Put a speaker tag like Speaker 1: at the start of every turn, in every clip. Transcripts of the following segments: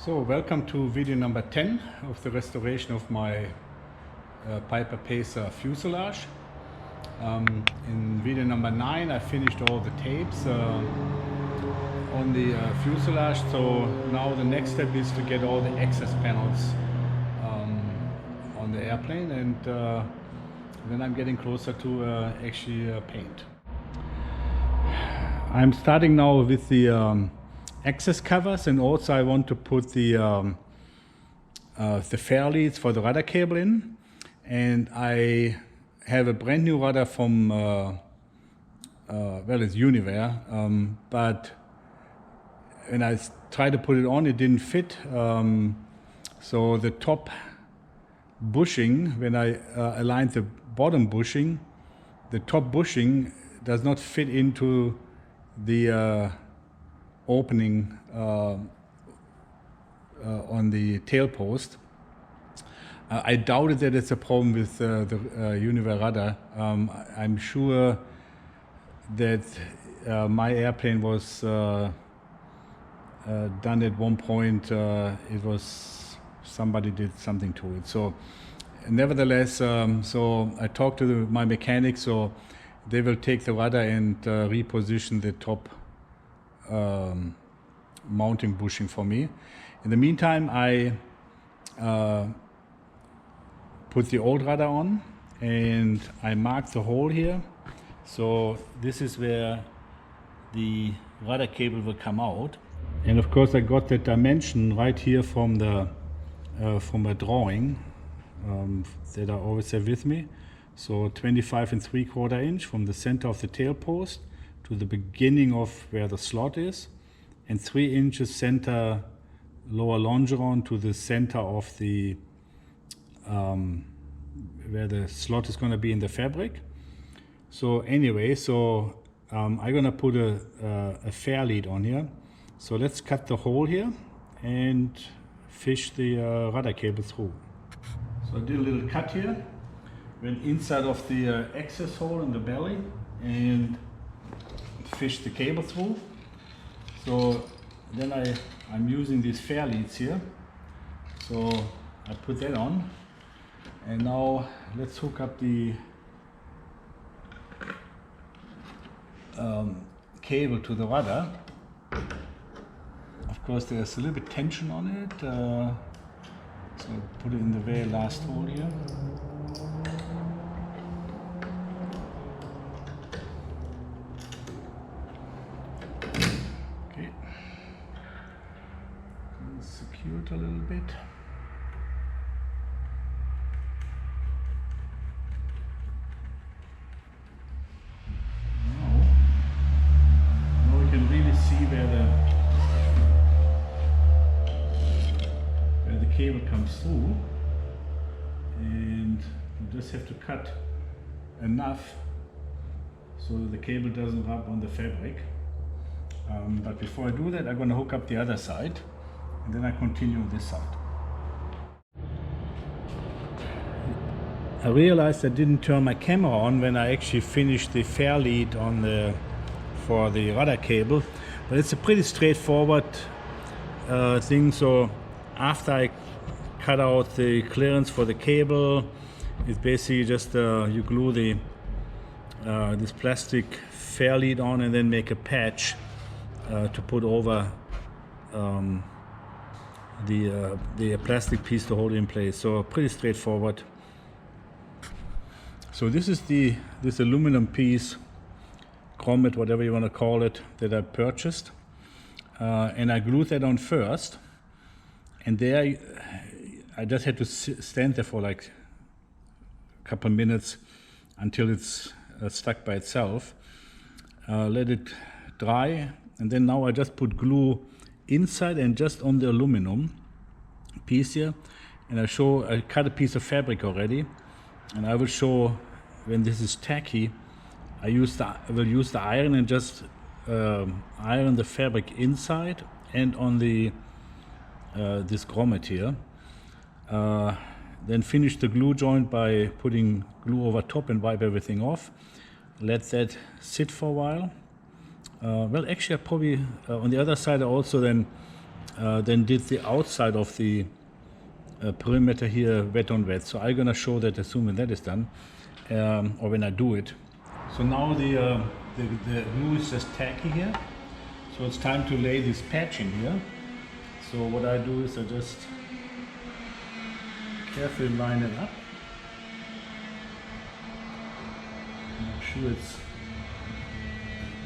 Speaker 1: So welcome to video number 10 of the restoration of my Piper Pacer fuselage. In video number 9 I finished all the tapes on the fuselage, so now the next step is to get all the access panels on the airplane, and then I'm getting closer to actually paint. I'm starting now with the access covers, and also I want to put the fairleads for the rudder cable in. And I have a brand new rudder from well, it's Univer, but when I tried to put it on, it didn't fit. So the top bushing, when I aligned the bottom bushing, the top bushing does not fit into the opening on the tail post. I doubted that it's a problem with the Univer rudder. I'm sure that my airplane was done at one point. It was somebody did something to it. So nevertheless, so I talked to my mechanic, so they will take the rudder and reposition the top mounting bushing for me. In the meantime, I put the old rudder on and I marked the hole here. So this is where the rudder cable will come out. And of course I got the dimension right here from the from a drawing that I always have with me. So 25 3/4 inch from the center of the tail post to the beginning of where the slot is, and 3 inches center lower longeron to the center of the where the slot is going to be in the fabric. So anyway, so I'm going to put a fair lead on here. So let's cut the hole here and fish the rudder cable through. So I did a little cut here, went inside of the access hole in the belly and fished the cable through. So then I'm using these fair leads here. So I put that on, and now let's hook up the cable to the rudder. Of course there's a little bit tension on it, so put it in the very last hole here. Okay, secure it a little bit. Now we can really see where the cable comes through, and you just have to cut enough so that the cable doesn't rub on the fabric. But before I do that, I'm going to hook up the other side, and then I continue on this side. I realized I didn't turn my camera on when I actually finished the fair lead on for the rudder cable, but it's a pretty straightforward thing. So after I cut out the clearance for the cable, it's basically just you glue the this plastic fair lead on and then make a patch to put over the plastic piece to hold it in place. So pretty straightforward. So this is this aluminum piece, grommet, whatever you want to call it, that I purchased, and I glued that on first. And there I just had to stand there for like a couple of minutes until it's stuck by itself. Let it dry, and then now I just put glue inside and just on the aluminum piece here. And I cut a piece of fabric already, and I will show when this is tacky. I will use the iron and just iron the fabric inside and on the this grommet here. Then finish the glue joint by putting glue over top and wipe everything off. Let that sit for a while. Well, actually I probably on the other side I also then then did the outside of the perimeter here wet on wet. So I'm gonna show that as soon as that is done, or when I do it. So now the glue is just tacky here. So it's time to lay this patch in here. So what I do is I just carefully line it up. Make sure it's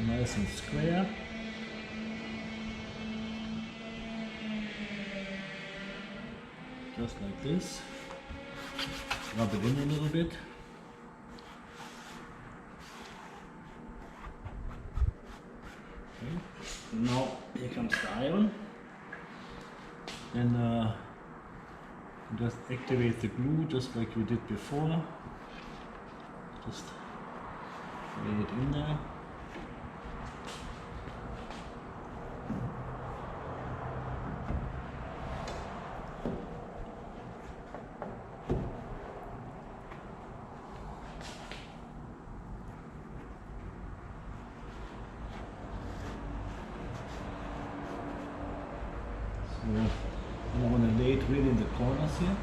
Speaker 1: nice and square. Just like this. Rub it in a little bit. Okay. Now here comes the iron. Then just activate the glue just like we did before. Just lay it in there. So I want to lay it really in the corners here.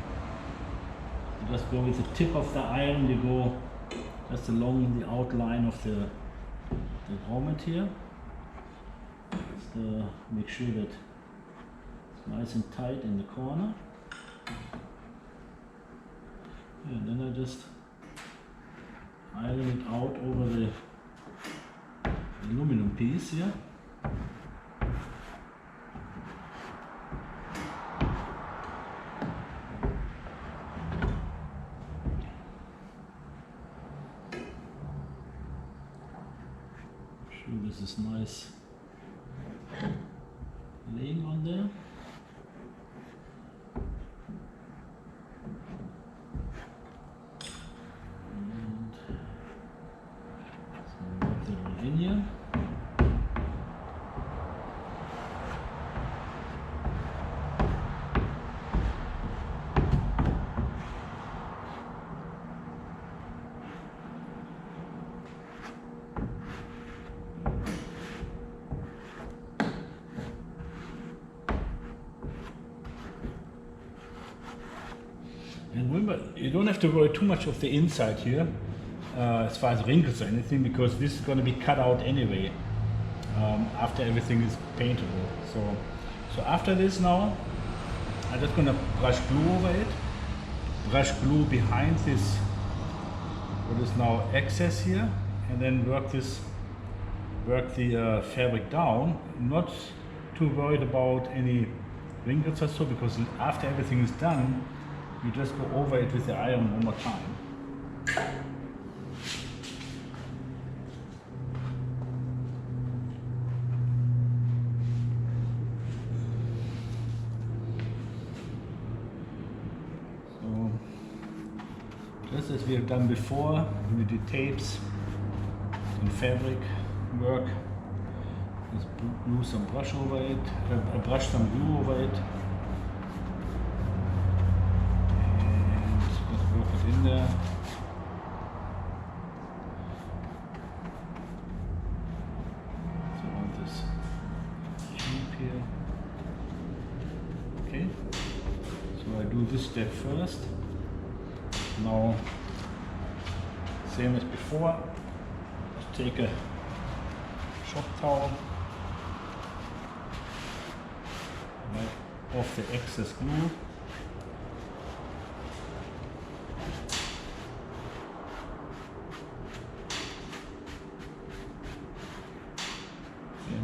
Speaker 1: You just go with the tip of the iron, you go just along the outline of the grommet here. Just make sure that it's nice and tight in the corner. And then I just iron it out over the aluminum piece here. This is nice laying on there. And so rub that all in here. And remember, you don't have to worry too much of the inside here, as far as wrinkles or anything, because this is going to be cut out anyway, after everything is paintable. So after this now, I'm just going to brush glue over it, brush glue behind this, what is now excess here, and then work the fabric down. Not too worried about any wrinkles or so, because after everything is done, you just go over it with the iron one more time. So, just as we have done before, when we did tapes and fabric work, just glue some brush over it, brush some glue over it. In there. So on this shape here. Okay. So I do this step first. Now, same as before, just take a shop towel, wipe off the excess glue.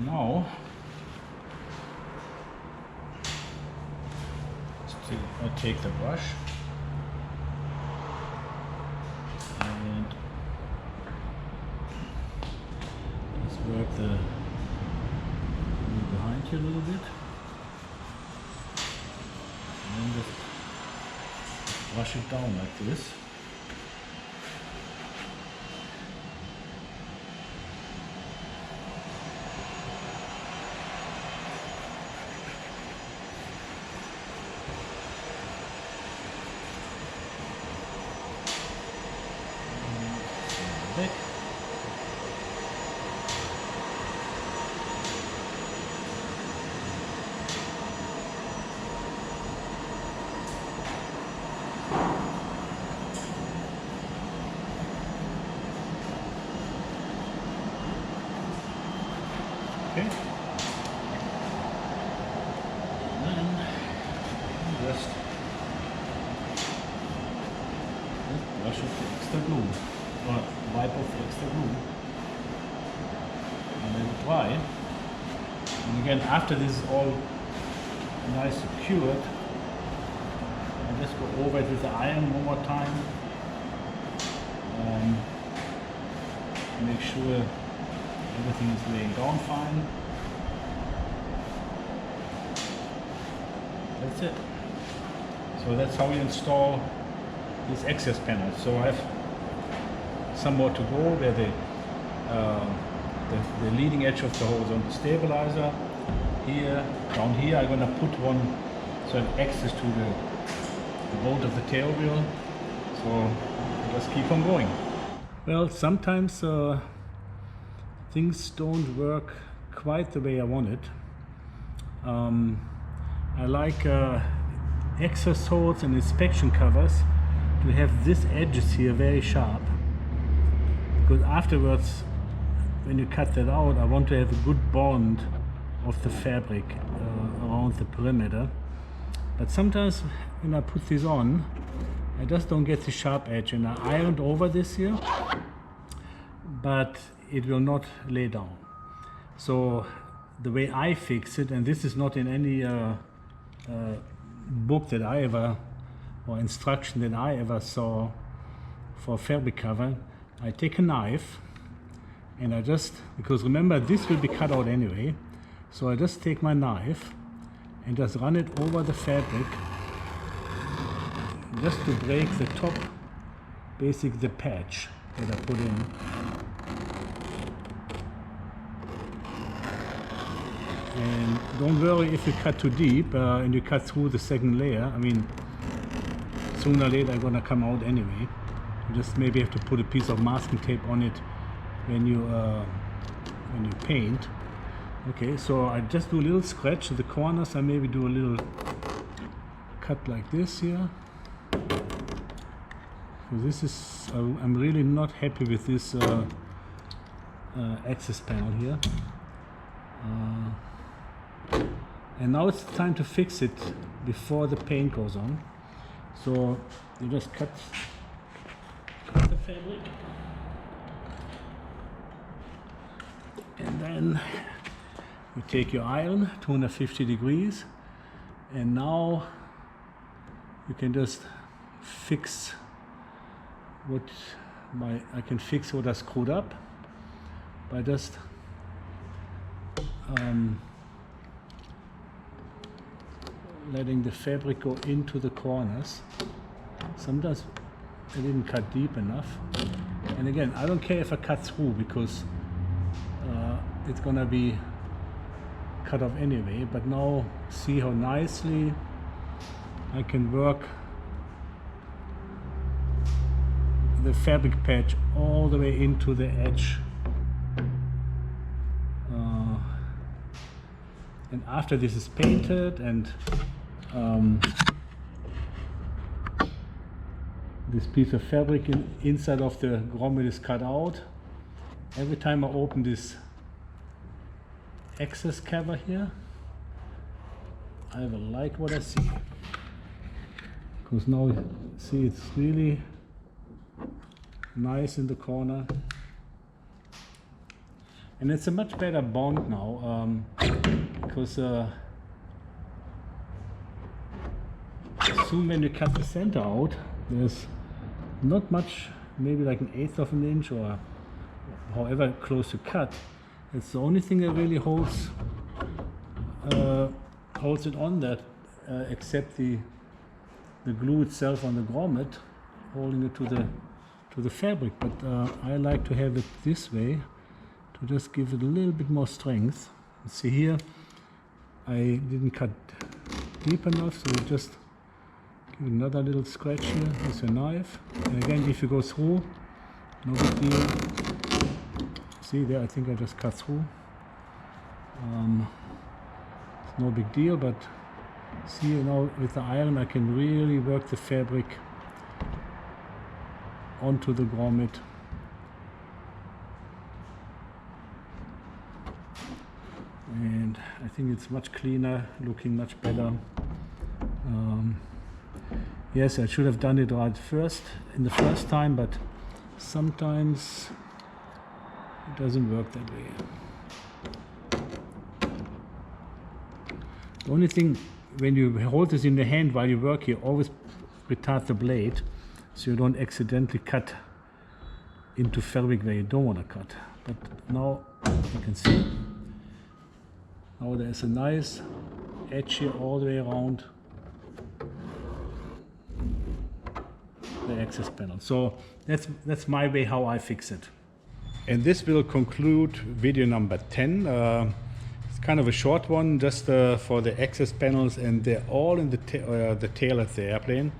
Speaker 1: Now, I take the brush and just work the glue behind here a little bit, and then just brush it down like this. Okay. And then just brush off the extra glue, or wipe off the extra glue, and let it dry. And again, after this is all nice secured, I just go over it with the iron one more time. Make sure everything is laying down fine. That's it. So that's how you install these access panels. So I have some more to go where the leading edge of the horizontal stabilizer here, down here I'm going to put one so I have access to the bolt of the tail wheel. So just keep on going. Well, sometimes things don't work quite the way I want it. I like access holes and inspection covers to have these edges here very sharp, because afterwards when you cut that out I want to have a good bond of the fabric around the perimeter. But sometimes when I put this on I just don't get the sharp edge, and I ironed over this here, but it will not lay down. So the way I fix it, and this is not in any book that I ever, or instruction that I ever saw for fabric cover, I take a knife and I just, because remember this will be cut out anyway, so I just take my knife and just run it over the fabric just to break the top, basically the patch that I put in. And don't worry if you cut too deep and you cut through the second layer. I mean, sooner or later I'm gonna come out anyway. You just maybe have to put a piece of masking tape on it when you paint. Okay, so I just do a little scratch at the corners. I maybe do a little cut like this here. So this is, I'm really not happy with this access panel here. And now it's time to fix it before the paint goes on. So you just cut the fabric, and then you take your iron 250 degrees, and now you can just fix what I can fix what I screwed up by just letting the fabric go into the corners. Sometimes I didn't cut deep enough, and again I don't care if I cut through, because it's gonna be cut off anyway. But now see how nicely I can work the fabric patch all the way into the edge. And after this is painted and this piece of fabric inside of the grommet is cut out, every time I open this access cover here, I will like what I see, because now you see it's really nice in the corner, and it's a much better bond now, because soon when you cut the center out, there's not much, maybe like 1/8 of an inch or however close you cut. It's the only thing that really holds it on that, except the glue itself on the grommet holding it to the fabric. But I like to have it this way to just give it a little bit more strength. See here, I didn't cut deep enough, so you just give another little scratch here with your knife. And again, if you go through, no big deal. See there, I think I just cut through. It's no big deal, but see, you know, with the iron I can really work the fabric onto the grommet. and I think it's much cleaner, looking much better. Yes, I should have done it right in the first time, but sometimes it doesn't work that way. The only thing, when you hold this in the hand while you work, you always retard the blade so you don't accidentally cut into fabric where you don't want to cut. But now you can see, now there's a nice edge here all the way around the access panel. So that's my way how I fix it. And this will conclude video number 10. It's kind of a short one, just for the access panels, and they're all in the tail of the airplane.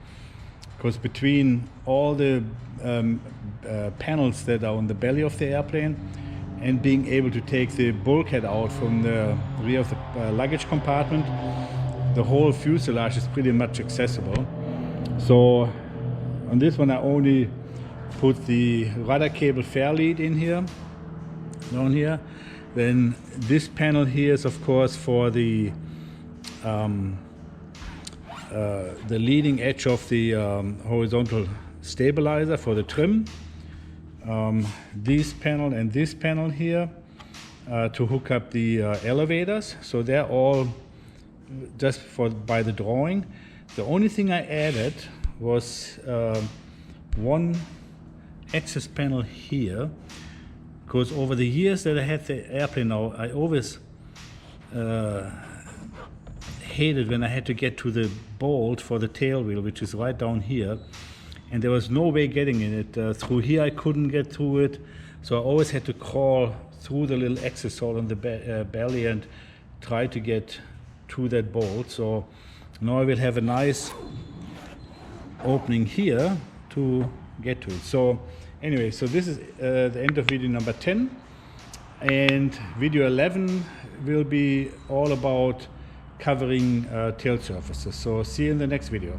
Speaker 1: Because between all the panels that are on the belly of the airplane and being able to take the bulkhead out from the rear of the luggage compartment, the whole fuselage is pretty much accessible. So on this one I only put the rudder cable fair lead in here, down here. Then this panel here is of course for the leading edge of the horizontal stabilizer for the trim. This panel and this panel here to hook up the elevators. So they're all just by the drawing. The only thing I added was one access panel here, because over the years that I had the airplane now, I always hated when I had to get to the bolt for the tail wheel, which is right down here, and there was no way getting in it. Through here I couldn't get through it, so I always had to crawl through the little access hole on the belly and try to get to that bolt. So now I will have a nice opening here to get to it. So anyway, so this is the end of video number 10, and video 11 will be all about covering tail surfaces. So see you in the next video.